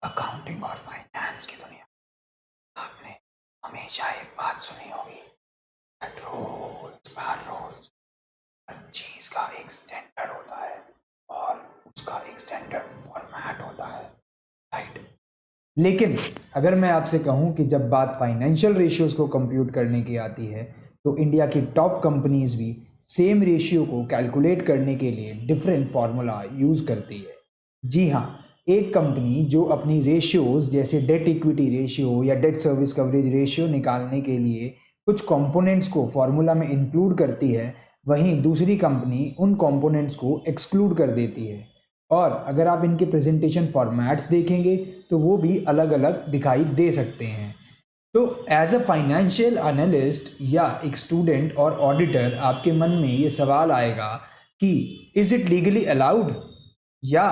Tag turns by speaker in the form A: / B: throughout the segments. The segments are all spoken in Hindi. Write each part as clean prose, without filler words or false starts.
A: अकाउंटिंग और फाइनेंस की दुनिया, आपने हमेशा एक बात सुनी होगी, रूल्स बार रूल्स। हर चीज़ का एक स्टैंडर्ड होता है और उसका एक स्टैंडर्ड फॉर्मेट होता है, राइट। लेकिन अगर मैं आपसे कहूं कि जब बात फाइनेंशियल रेशियोज को कंप्यूट करने की आती है तो इंडिया की टॉप कंपनीज भी सेम रेशियो को कैलकुलेट करने के लिए डिफरेंट फार्मूला यूज़ करती है। जी हाँ, एक कंपनी जो अपनी रेशियोज जैसे डेट इक्विटी रेशियो या डेट सर्विस कवरेज रेशियो निकालने के लिए कुछ कंपोनेंट्स को फार्मूला में इंक्लूड करती है, वहीं दूसरी कंपनी उन कंपोनेंट्स को एक्सक्लूड कर देती है। और अगर आप इनके प्रेजेंटेशन फॉर्मेट्स देखेंगे तो वो भी अलग अलग दिखाई दे सकते हैं। तो एज अ फाइनेंशियल एनालिस्ट या एक स्टूडेंट और ऑडिटर आपके मन में ये सवाल आएगा कि इज़ इट लीगली अलाउड या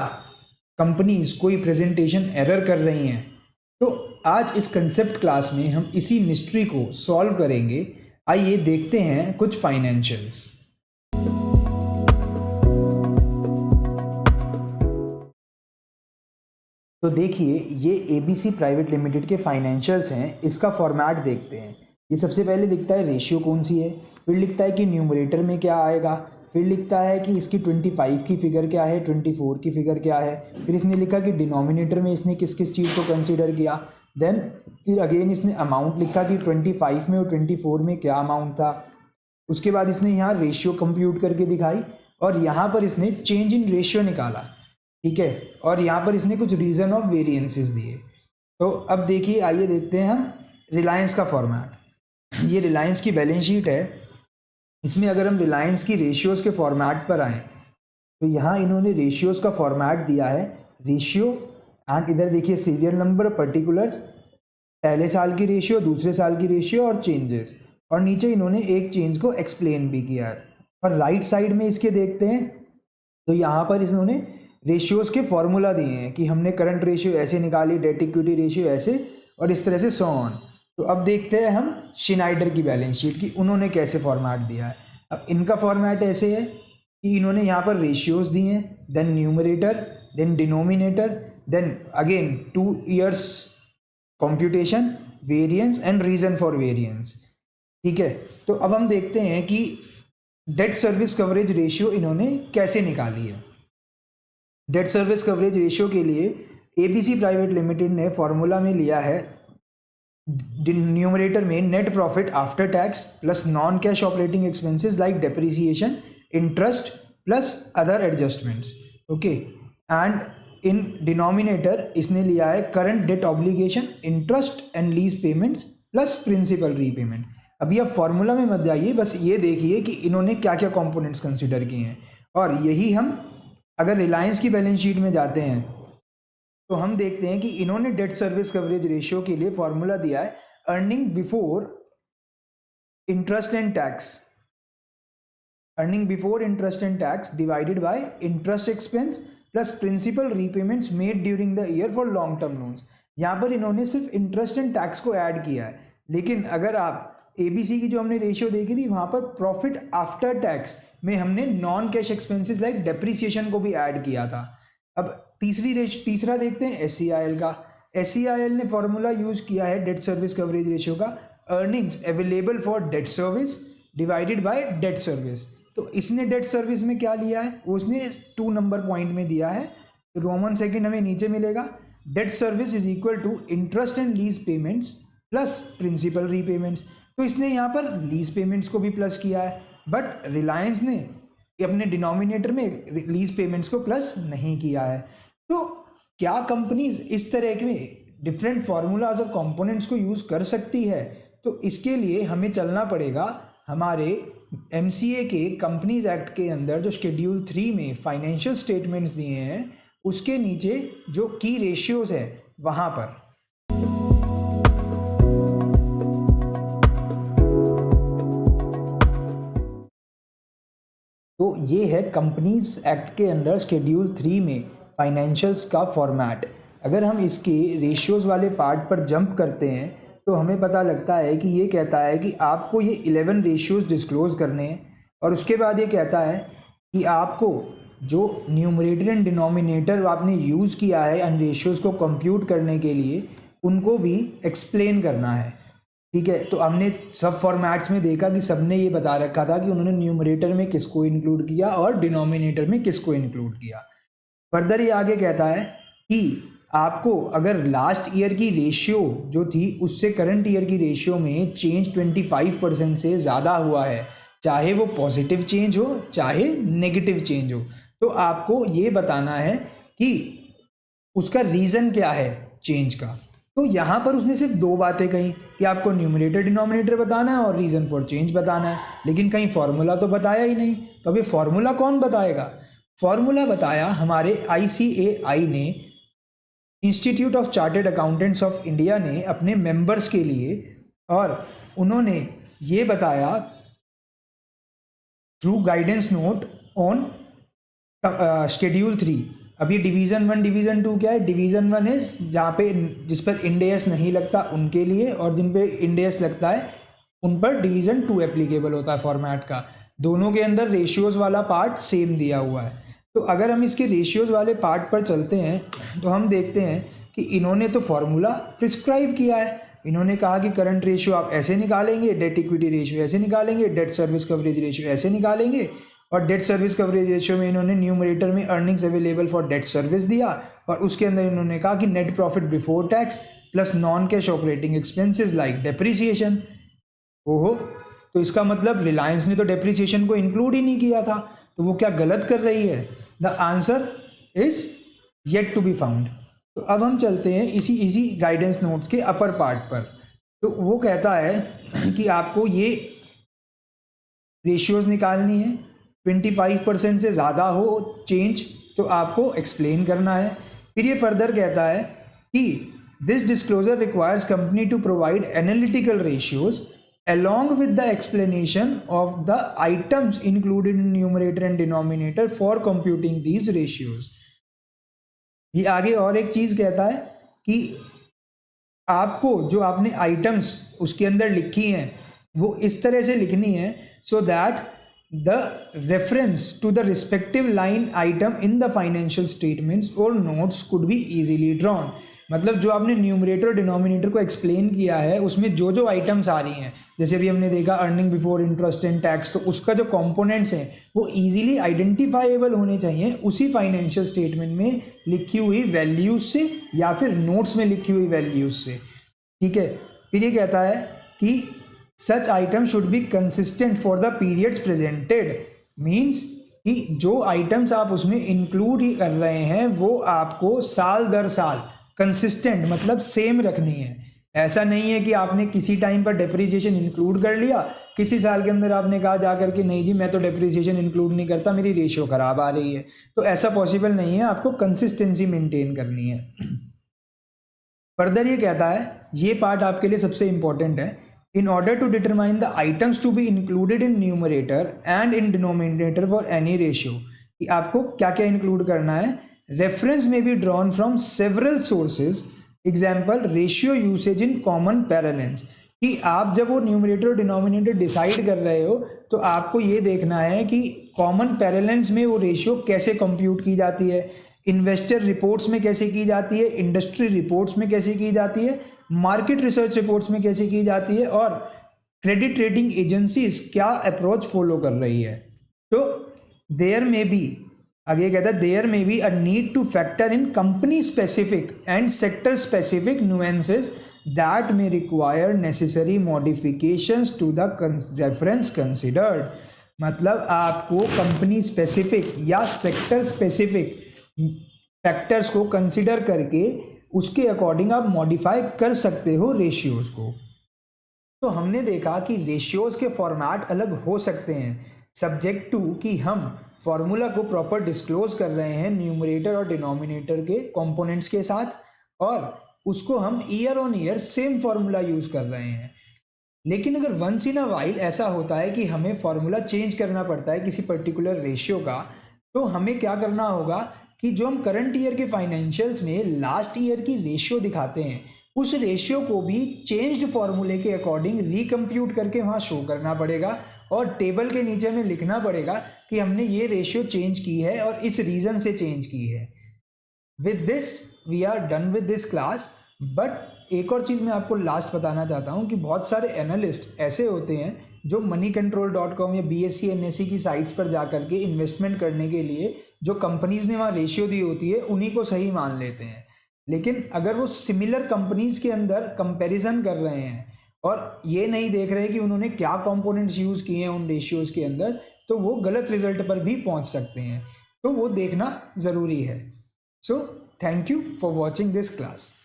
A: कंपनीज कोई प्रेजेंटेशन एरर कर रही हैं। तो आज इस कंसेप्ट क्लास में हम इसी मिस्ट्री को सॉल्व करेंगे। आइए देखते हैं कुछ फाइनेंशियल्स। तो देखिए, ये ABC प्राइवेट लिमिटेड के फाइनेंशियल्स हैं। इसका फॉर्मेट देखते हैं। ये सबसे पहले दिखता है रेशियो कौन सी है, फिर लिखता है कि न्यूमरेटर में क्या आएगा, फिर लिखता है कि इसकी 25 की फिगर क्या है, 24 की फिगर क्या है, फिर इसने लिखा कि डिनोमिनेटर में इसने किस किस चीज़ को कंसिडर किया। देन फिर अगेन इसने अमाउंट लिखा कि 25 में और 24 में क्या अमाउंट था। उसके बाद इसने यहाँ रेशियो कंप्यूट करके दिखाई और यहाँ पर इसने चेंज इन रेशियो निकाला, ठीक है। और यहाँ पर इसने कुछ रीज़न ऑफ वेरिएंसेस दिए। तो अब देखिए, आइए देखते हैं हम रिलायंस का फॉर्मेट। ये रिलायंस की बैलेंस शीट है। इसमें अगर हम रिलायंस की रेशियोज़ के फॉर्मेट पर आएँ तो यहाँ इन्होंने रेशियोज़ का फॉर्मेट दिया है, रेशियो एंड इधर देखिए सीरियल नंबर, पर्टिकुलर्स, पहले साल की रेशियो, दूसरे साल की रेशियो और चेंजेस, और नीचे इन्होंने एक चेंज को एक्सप्लेन भी किया है। और राइट साइड में इसके देखते हैं तो यहाँ पर इन्होंने रेशियोज़ के फॉर्मूला दिए हैं कि हमने करंट रेशियो ऐसे निकाली, डेट इक्विटी रेशियो ऐसे, और इस तरह से सो ऑन। तो अब देखते हैं हम शिनाइडर की बैलेंस शीट की उन्होंने कैसे फॉर्मेट दिया है। अब इनका फॉर्मेट ऐसे है कि इन्होंने यहाँ पर रेशियोज़ दिए हैं, then numerator, then denominator, then again 2 years computation, variance and reason for variance, ठीक है। तो अब हम देखते हैं कि डेट सर्विस कवरेज रेशियो इन्होंने कैसे निकाली है। डेट सर्विस कवरेज रेशियो के लिए ABC प्राइवेट लिमिटेड ने फॉर्मूला में लिया है, न्यूमरेटर में net profit after tax plus non cash operating expenses like depreciation, interest plus other adjustments, okay. And in denominator इसने लिया है current debt obligation, interest and lease payments plus principal repayment. अभी आप फॉर्मूला में मत जाइए, बस ये देखिए कि इन्होंने क्या क्या कंपोनेंट्स कंसिडर किए हैं। और यही हम अगर रिलायंस की बैलेंस शीट में जाते हैं तो हम देखते हैं कि इन्होंने डेट सर्विस कवरेज रेशियो के लिए फॉर्मूला दिया है earning before interest and tax, earning before interest and tax divided by interest expense plus principal repayments made during the year for long term loans. यहाँ पर इन्होंने सिर्फ इंटरेस्ट एंड टैक्स को ऐड किया है, लेकिन अगर आप ABC की जो हमने रेशियो देखी थी वहाँ पर प्रॉफिट आफ्टर टैक्स में हमने non cash expenses like depreciation को भी ऐड किया था। अब तीसरा देखते हैं SCIL का। SCIL ने फॉर्मूला यूज किया है डेट सर्विस कवरेज रेशियो का, earnings available for debt service divided by debt service. तो इसने डेट सर्विस में क्या लिया है, उसने 2 नंबर पॉइंट में दिया है, तो रोमन सेकंड हमें नीचे मिलेगा, debt service is equal to interest and lease payments plus principal repayments. तो इसने यहाँ पर लीज पेमेंट्स को भी प्लस किया है, बट रिलायंस ने अपने डिनोमिनेटर में लीज पेमेंट्स को प्लस नहीं किया है। तो क्या कंपनीज इस तरह के डिफरेंट फार्मूलाज और कंपोनेंट्स को यूज़ कर सकती है? तो इसके लिए हमें चलना पड़ेगा हमारे MCA के कंपनीज एक्ट के अंदर जो शेड्यूल 3 में फाइनेंशियल स्टेटमेंट्स दिए हैं उसके नीचे जो की रेशियोज है वहाँ पर। तो ये है कंपनीज एक्ट के अंदर शेड्यूल 3 में फाइनेंशियल्स का फॉर्मेट। अगर हम इसके रेशियोज़ वाले पार्ट पर जंप करते हैं तो हमें पता लगता है कि ये कहता है कि आपको ये 11 रेशियोज़ डिस्क्लोज़ करने हैं, और उसके बाद ये कहता है कि आपको जो न्यूमरेटर एंड डिनोमिनेटर आपने यूज़ किया है इन रेशियोज़ को कंप्यूट करने के लिए, उनको भी एक्सप्लेन करना है। ठीक है, तो हमने सब फॉर्मेट्स में देखा कि सबने ये बता रखा था कि उन्होंने न्यूमरेटर में किसको इंक्लूड किया और डिनोमिनेटर में किसको इंक्लूड किया। फर्दर ये आगे कहता है कि आपको अगर लास्ट ईयर की रेशियो जो थी उससे करंट ईयर की रेशियो में चेंज 25% से ज़्यादा हुआ है, चाहे वो पॉजिटिव चेंज हो चाहे नेगेटिव चेंज हो, तो आपको ये बताना है कि उसका रीज़न क्या है चेंज का। तो यहाँ पर उसने सिर्फ दो बातें कही कि आपको न्यूमरेटर डिनोमिनेटर बताना है और रीज़न फॉर चेंज बताना है, लेकिन कहीं फॉर्मूला तो बताया ही नहीं। तो अभी फॉर्मूला कौन बताएगा? फॉर्मूला बताया हमारे ICAI ने, institute of chartered accountants of India ने अपने मेंबर्स के लिए, और उन्होंने ये बताया through guidance note on schedule 3। अभी डिवीज़न 1 डिवीज़न 2 क्या है? डिवीज़न 1 इज जहाँ पे जिस पर इंडेस नहीं लगता उनके लिए, और जिन पे इंडेस लगता है उन पर डिवीज़न 2 एप्लीकेबल होता है फॉर्मेट का। दोनों के अंदर रेशियोज़ वाला पार्ट सेम दिया हुआ है। तो अगर हम इसके रेशियोज़ वाले पार्ट पर चलते हैं तो हम देखते हैं कि इन्होंने तो फॉर्मूला प्रिस्क्राइब किया है। इन्होंने कहा कि करंट रेशियो आप ऐसे निकालेंगे, डेट इक्विटी रेशियो ऐसे निकालेंगे, डेट सर्विस कवरेज रेशियो ऐसे निकालेंगे, और डेट सर्विस कवरेज रेशियो में इन्होंने न्यूमरेटर में earnings available for debt service दिया, और उसके अंदर इन्होंने कहा कि net profit before tax plus non cash operating expenses like depreciation. ओहो, तो इसका मतलब रिलायंस ने तो डेप्रिसिएशन को इंक्लूड ही नहीं किया था, तो वो क्या गलत कर रही है? The answer is yet to be found. तो अब हम चलते हैं इसी गाइडेंस नोट्स के अपर पार्ट पर। तो वो कहता है कि आपको ये रेशियोज निकालनी है, 25% से ज़्यादा हो चेंज तो आपको एक्सप्लेन करना है। फिर ये फर्दर कहता है कि this disclosure requires company to provide analytical ratios along with the explanation of the items included in numerator and denominator for computing these ratios। ये आगे और एक चीज़ कहता है कि आपको जो आपने आइटम्स उसके अंदर लिखी हैं वो इस तरह से लिखनी है so that the reference to the respective line item in the financial statements or notes could be easily drawn। मतलब जो आपने न्यूमरेटर और डिनोमिनेटर को एक्सप्लेन किया है उसमें जो जो आइटम्स आ रही हैं, जैसे अभी हमने देखा earning before interest and tax, तो उसका जो कंपोनेंट्स हैं वो इजीली आइडेंटिफाइबल होने चाहिए उसी फाइनेंशियल स्टेटमेंट में लिखी हुई वैल्यूज से या फिर नोट्स में लिखी हुई वैल्यूज से। ठीक है, फिर ये कहता है कि सच item should be consistent for the periods presented. Means कि जो आइटम्स आप उसमें इंक्लूड ही कर रहे हैं वो आपको साल दर साल कंसिस्टेंट मतलब सेम रखनी है। ऐसा नहीं है कि आपने किसी टाइम पर डेप्रिसिएशन इंक्लूड कर लिया, किसी साल के अंदर आपने कहा जा करके नहीं जी मैं तो डेप्रिसिएशन इंक्लूड नहीं करता, मेरी रेशियो ख़राब आ रही है, तो ऐसा पॉसिबल नहीं है। आपको कंसिस्टेंसी मेंटेन करनी है। फर्दर ये कहता है, ये पार्ट आपके लिए सबसे इंपॉर्टेंट है, in order to determine the items to be included in numerator and in denominator for any ratio, कि आपको क्या क्या इंक्लूड करना है। रेफरेंस में be drawn from several sources, example ratio usage in common parlance, कि आप जब वो न्यूमरेटर और डिनोमिनेटर डिसाइड कर रहे हो तो आपको ये देखना है कि कॉमन पैरेलेंस में वो रेशियो कैसे कंप्यूट की जाती है, इन्वेस्टर रिपोर्ट्स में कैसे की जाती है, इंडस्ट्री रिपोर्ट्स में कैसे की जाती है, मार्केट रिसर्च रिपोर्ट्स में कैसे की जाती है, और क्रेडिट रेटिंग एजेंसीज क्या अप्रोच फॉलो कर रही है। तो देयर में बी, आगे कहता है there may be a need to factor in company specific and sector specific nuances that may require necessary modifications to the reference considered. मतलब आपको कंपनी स्पेसिफिक या सेक्टर स्पेसिफिक फैक्टर्स को कंसिडर करके उसके अकॉर्डिंग आप मॉडिफाई कर सकते हो रेशियोज़ को। तो हमने देखा कि रेशियोज़ के फॉर्मेट अलग हो सकते हैं सब्जेक्ट टू कि हम फॉर्मूला को प्रॉपर डिस्क्लोज कर रहे हैं न्यूमरेटर और डिनोमिनेटर के कंपोनेंट्स के साथ, और उसको हम year on year same formula use कर रहे हैं। लेकिन अगर वंस इन अ वाइल ऐसा होता है कि हमें फार्मूला चेंज करना पड़ता है किसी पर्टिकुलर रेशियो का, तो हमें क्या करना होगा कि जो हम करंट ईयर के फाइनेंशियल्स में लास्ट ईयर की रेशियो दिखाते हैं उस रेशियो को भी चेंज्ड फॉर्मूले के अकॉर्डिंग रिकम्प्यूट करके वहाँ शो करना पड़ेगा, और टेबल के नीचे हमें लिखना पड़ेगा कि हमने ये रेशियो चेंज की है और इस रीज़न से चेंज की है। With this we are done with this class. But एक और चीज़ मैं आपको लास्ट बताना चाहता हूँ कि बहुत सारे एनालिस्ट ऐसे होते हैं जो moneycontrol.com या BSE NSE की साइट्स पर जा करके इन्वेस्टमेंट करने के लिए जो कंपनीज ने वहाँ रेशियो दी होती है उन्हीं को सही मान लेते हैं। लेकिन अगर वो सिमिलर कंपनीज के अंदर कंपैरिजन कर रहे हैं और ये नहीं देख रहे कि उन्होंने क्या कंपोनेंट्स यूज़ किए हैं उन रेशियोज़ के अंदर, तो वो गलत रिजल्ट पर भी पहुंच सकते हैं। तो वो देखना ज़रूरी है। So thank you for watching this class.